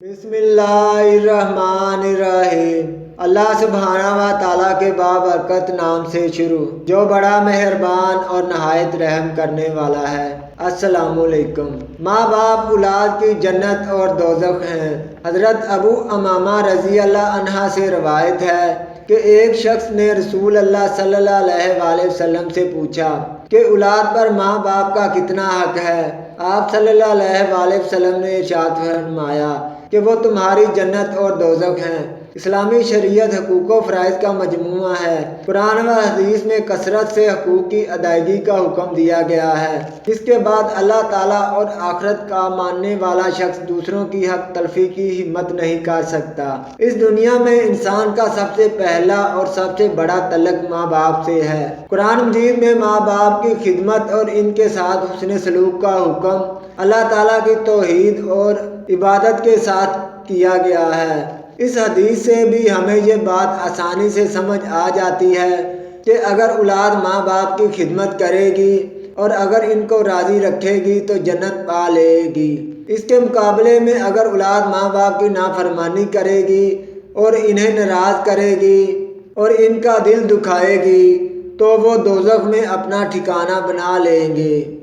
بسم اللہ الرحمن الرحیم۔ اللہ سبحانہ و تعالیٰ کے بابرکت نام سے شروع جو بڑا مہربان اور نہایت رحم کرنے والا ہے۔ السلام علیکم۔ ماں باپ اولاد کی جنت اور دوزخ ہیں۔ حضرت ابو امامہ رضی اللہ عنہ سے روایت ہے کہ ایک شخص نے رسول اللہ صلی اللہ علیہ وآلہ وسلم سے پوچھا کہ اولاد پر ماں باپ کا کتنا حق ہے؟ آپ صلی اللہ علیہ وآلہ وسلم نے ارشاد فرمایا کہ وہ تمہاری جنت اور دوزخ ہیں۔ اسلامی شریعت حقوق و فرائض کا مجموعہ ہے۔ قرآن و حدیث میں کثرت سے حقوق کی ادائیگی کا حکم دیا گیا ہے۔ اس کے بعد اللہ تعالیٰ اور آخرت کا ماننے والا شخص دوسروں کی حق تلفی کی ہمت نہیں کر سکتا۔ اس دنیا میں انسان کا سب سے پہلا اور سب سے بڑا تعلق ماں باپ سے ہے۔ قرآن مجید میں ماں باپ کی خدمت اور ان کے ساتھ حسن سلوک کا حکم اللہ تعالیٰ کی توحید اور عبادت کے ساتھ کیا گیا ہے۔ اس حدیث سے بھی ہمیں یہ بات آسانی سے سمجھ آ جاتی ہے کہ اگر اولاد ماں باپ کی خدمت کرے گی اور اگر ان کو راضی رکھے گی تو جنت پا لے گی۔ اس کے مقابلے میں اگر اولاد ماں باپ کی نافرمانی کرے گی اور انہیں ناراض کرے گی اور ان کا دل دکھائے گی تو وہ دوزخ میں اپنا ٹھکانہ بنا لیں گے۔